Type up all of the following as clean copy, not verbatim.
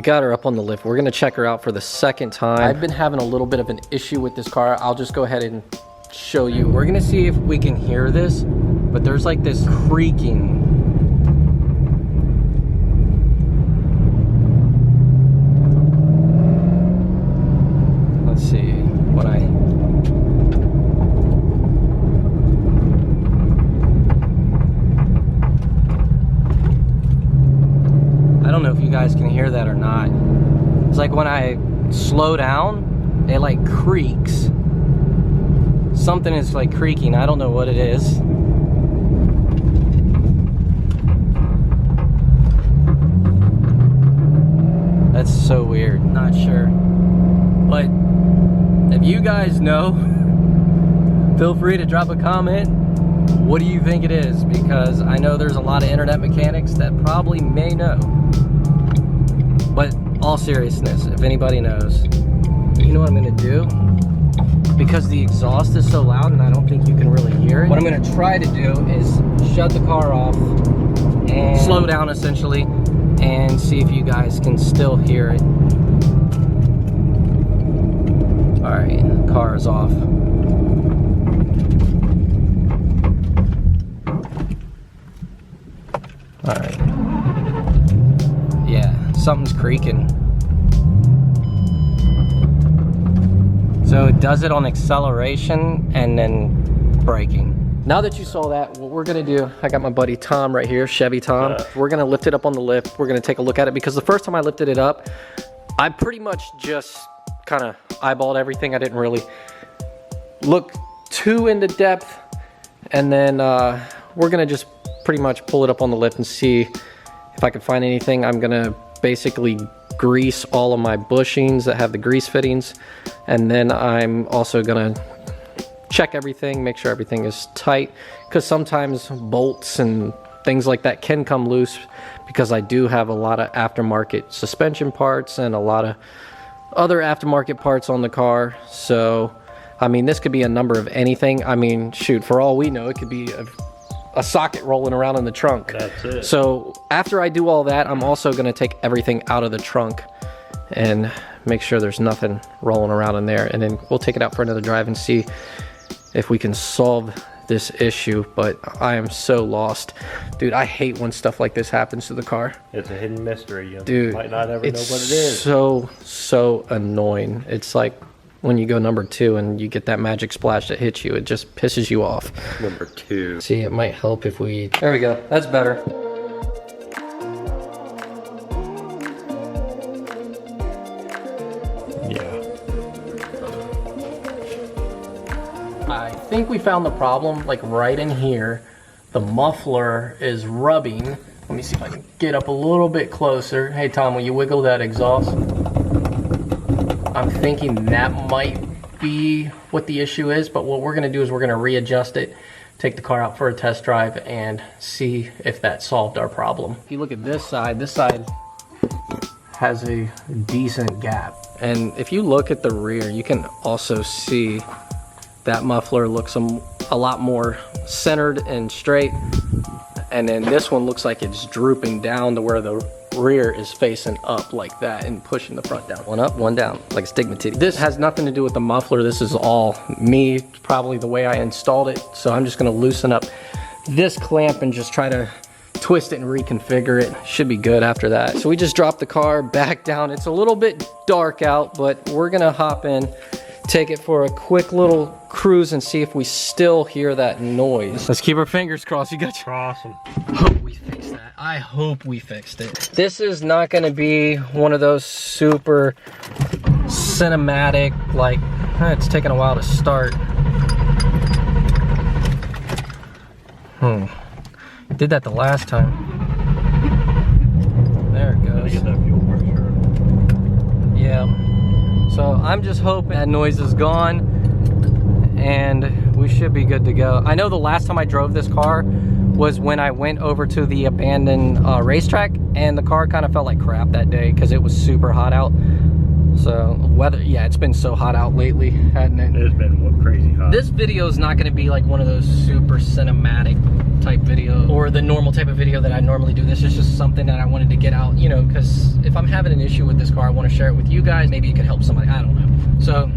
got her up on the lift. We're gonna check her out for the second time. I've been having a little bit of an issue with this car. I'll just go ahead and show you. We're gonna see if we can hear this, but there's like this creaking. Let's see, when I don't know if you guys can hear that or not. It's like when I slow down, it like creaks. Something is like creaking. I don't know what it is. That's so weird. Not sure. But if you guys know, feel free to drop a comment. What do you think it is? Because I know there's a lot of internet mechanics that probably may know. But all seriousness, if anybody knows, you know what I'm gonna do? Because the exhaust is so loud and I don't think you can really hear it, what I'm gonna try to do is shut the car off and slow down essentially and see if you guys can still hear it. All right, the car is off. All right. Yeah, something's creaking. So it does it on acceleration and then braking. Now that you saw that, what we're gonna do, I got my buddy Tom right here, Chevy Tom. We're gonna lift it up on the lift. We're gonna take a look at it because the first time I lifted it up, I pretty much just kind of eyeballed everything. I didn't really look too into depth. And then we're gonna just pretty much pull it up on the lift and see if I can find anything. I'm gonna basically grease all of my bushings that have the grease fittings, and then I'm also gonna check everything, make sure everything is tight, because sometimes bolts and things like that can come loose, because I do have a lot of aftermarket suspension parts and a lot of other aftermarket parts on the car. So I mean, this could be a number of anything. I mean, shoot, for all we know, it could be a socket rolling around in the trunk. That's it. So after I do all that, I'm also gonna take everything out of the trunk and make sure there's nothing rolling around in there. And then we'll take it out for another drive and see if we can solve this issue. But I am so lost. Dude, I hate when stuff like this happens to the car. It's a hidden mystery. You Dude, might not ever know what it is. So annoying. It's like when you go number 2 and you get that magic splash that hits you, it just pisses you off. Number 2. See, it might help if we... There we go. That's better. Yeah. I think we found the problem, like right in here. The muffler is rubbing. Let me see if I can get up a little bit closer. Hey Tom, will you wiggle that exhaust? I'm thinking that might be what the issue is, but what we're gonna do is we're gonna readjust it, take the car out for a test drive, and see if that solved our problem. If you look at this side has a decent gap. And if you look at the rear, you can also see that muffler looks a lot more centered and straight. And then this one looks like it's drooping down to where the rear is facing up like that and pushing the front down. One up, one down, like a stigmatity. This has nothing to do with the muffler. This is all me, probably the way I installed it. So I'm just gonna loosen up this clamp and just try to twist it and reconfigure it. Should be good after that. So we just dropped the car back down. It's a little bit dark out, but we're gonna hop in, take it for a quick little cruise and see if we still hear that noise. Let's keep our fingers crossed. You got your... Awesome. Hope we fixed that. I hope we fixed it. This is not gonna be one of those super cinematic, like, it's taking a while to start. Did that the last time. There it goes. Yeah. So I'm just hoping that noise is gone and we should be good to go. I know the last time I drove this car was when I went over to the abandoned racetrack, and the car kind of felt like crap that day because it was super hot out. So weather, yeah, it's been so hot out lately, hasn't it? It's been crazy hot. This video is not going to be like one of those super cinematic type video or the normal type of video that I normally do. This is just something that I wanted to get out, you know, because if I'm having an issue with this car, I want to share it with you guys. Maybe it could help somebody, I don't know. So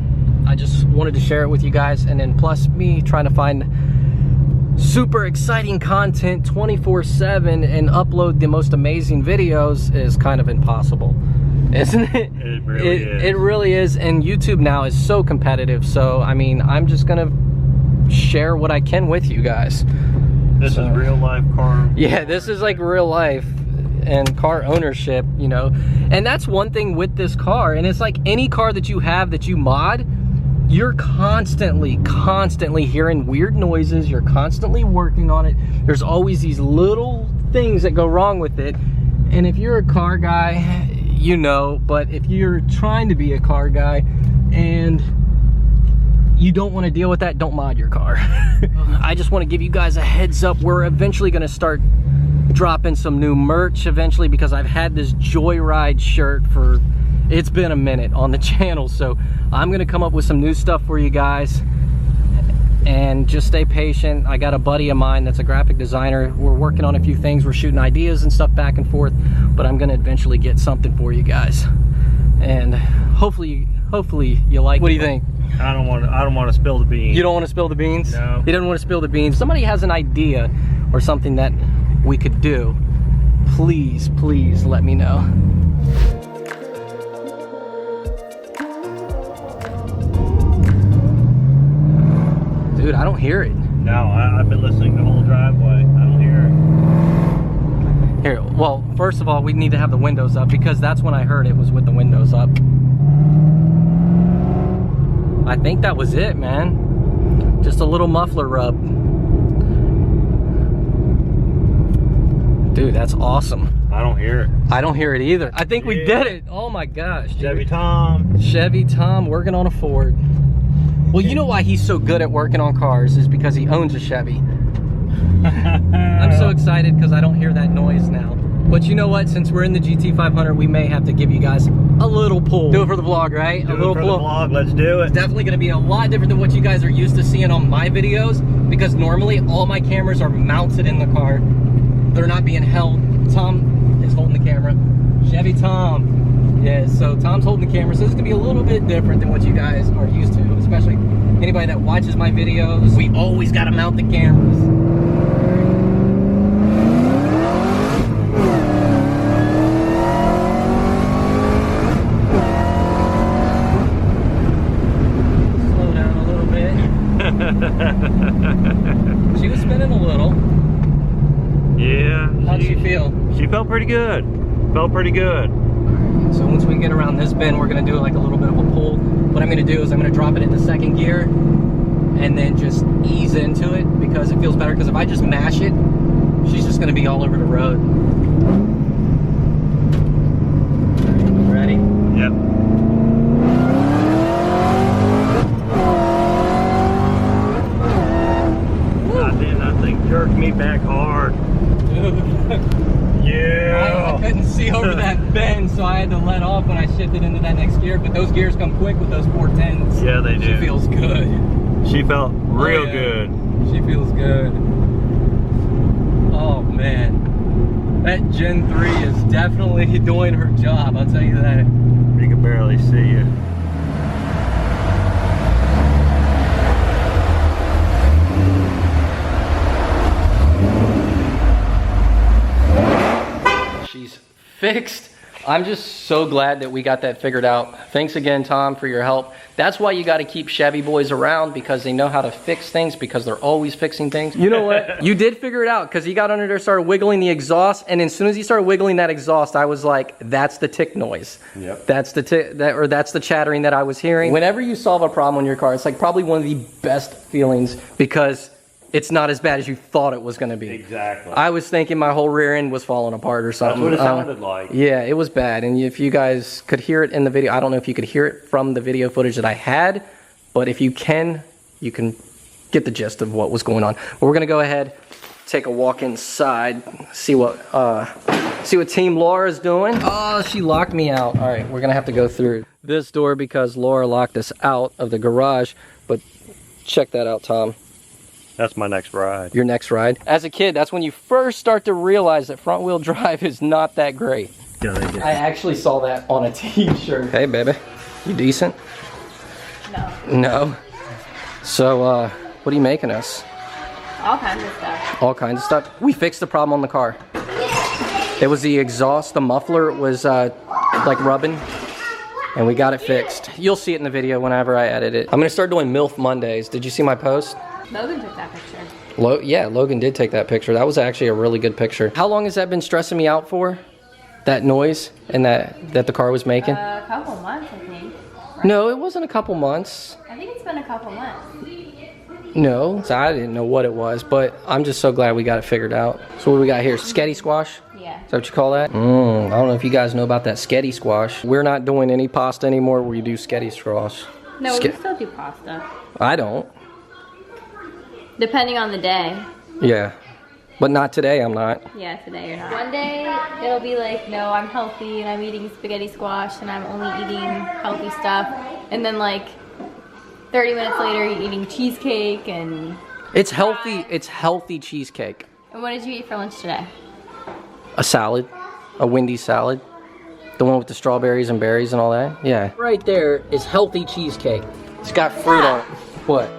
I just wanted to share it with you guys, and then plus me trying to find super exciting content 24/7 and upload the most amazing videos is kind of impossible, isn't it? It really is. It really is, and YouTube now is so competitive, so I mean, I'm just gonna share what I can with you guys. This is real life car. Yeah, this is like real life and car ownership, you know. And that's one thing with this car, and it's like any car that you have that you mod, you're constantly hearing weird noises. You're constantly working on it. There's always these little things that go wrong with it. And if you're a car guy, you know, but if you're trying to be a car guy and you don't want to deal with that, don't mod your car. I just want to give you guys a heads up. We're eventually going to start dropping some new merch eventually, because I've had this Joyride shirt for, it's been a minute on the channel, so I'm gonna come up with some new stuff for you guys, and just stay patient. I got a buddy of mine that's a graphic designer. We're working on a few things. We're shooting ideas and stuff back and forth, but I'm gonna eventually get something for you guys, and hopefully you like it. What do you think? I don't want to spill the beans. You don't want to spill the beans? No. You don't want to spill the beans. Somebody has an idea or something that we could do, please let me know. Dude, I don't hear it. No, I've been listening the whole driveway. I don't hear it. Here, well, first of all, we need to have the windows up, because that's when I heard it, was with the windows up. I think that was it, man. Just a little muffler rub. Dude, that's awesome. I don't hear it. I don't hear it either. I think we did it. Oh my gosh, dude. Chevy Tom. Chevy Tom working on a Ford. Well, you know why he's so good at working on cars is because he owns a Chevy. I'm so excited because I don't hear that noise now. But you know what? Since we're in the GT500, we may have to give you guys a little pull. Do it for the vlog, right? Do it for the vlog. Let's do it. It's definitely going to be a lot different than what you guys are used to seeing on my videos, because normally all my cameras are mounted in the car. They're not being held. Tom is holding the camera. Chevy Tom. Yeah, so Tom's holding the camera, so this is going to be a little bit different than what you guys are used to, especially anybody that watches my videos. We always got to mount the cameras. Slow down a little bit. She was spinning a little. Yeah. How'd she feel? She felt pretty good. Felt pretty good. So once we get around this bend, we're gonna do like a little bit of a pull. What I'm gonna do is I'm gonna drop it into second gear and then just ease into it, because it feels better. Because if I just mash it, she's just gonna be all over the road. Ready? Yep. That thing jerked me back hard. Yeah. I couldn't see over that bend, so I had to let off when I shifted into that next gear. But those gears come quick with those 410s. Yeah, they do. She feels good. She felt real good. She feels good. Oh man, that Gen 3 is definitely doing her job. I'll tell you that. You can barely see you. She's fixed. I'm just so glad that we got that figured out. Thanks again, Tom, for your help. That's why you got to keep Chevy boys around, because they know how to fix things, because they're always fixing things. You know what? You did figure it out, because he got under there, started wiggling the exhaust, and as soon as he started wiggling that exhaust, I was like, that's the tick noise. Yep. That's the that's the chattering that I was hearing. Whenever you solve a problem on your car, it's like probably one of the best feelings, because it's not as bad as you thought it was going to be. Exactly. I was thinking my whole rear end was falling apart or something. That's what it sounded like. Yeah, it was bad. And if you guys could hear it in the video, I don't know if you could hear it from the video footage that I had, but if you can get the gist of what was going on. But we're going to go ahead, take a walk inside, see what Team Laura's doing. Oh, she locked me out. All right, we're going to have to go through this door because Laura locked us out of the garage. But check that out, Tom. That's my next ride. Your next ride? As a kid, that's when you first start to realize that front wheel drive is not that great. Yeah, they get I actually saw that on a t-shirt. Hey, baby. You decent? No. No? So, what are you making us? All kinds of stuff. All kinds of stuff? We fixed the problem on the car. It was the exhaust, the muffler was like rubbing, and we got it fixed. You'll see it in the video whenever I edit it. I'm gonna start doing MILF Mondays. Did you see my post? Logan took that picture. Yeah, Logan did take that picture. That was actually a really good picture. How long has that been stressing me out for? That noise and that the car was making? A couple months, I think. Right? No, it wasn't a couple months. I think it's been a couple months. No, so I didn't know what it was, but I'm just so glad we got it figured out. So what do we got here? Sketty squash? Yeah. Is that what you call that? I don't know if you guys know about that sketty squash. We're not doing any pasta anymore. We do sketty squash. No, we still do pasta. I don't. Depending on the day. Yeah. But not today, I'm not. Yeah, today you're not. One day, it'll be like, no, I'm healthy and I'm eating spaghetti squash and I'm only eating healthy stuff. And then like 30 minutes later, you're eating cheesecake and... It's healthy. It's healthy cheesecake. And what did you eat for lunch today? A salad. A Wendy's salad. The one with the strawberries and berries and all that. Yeah. Right there is healthy cheesecake. It's got fruit on it. What?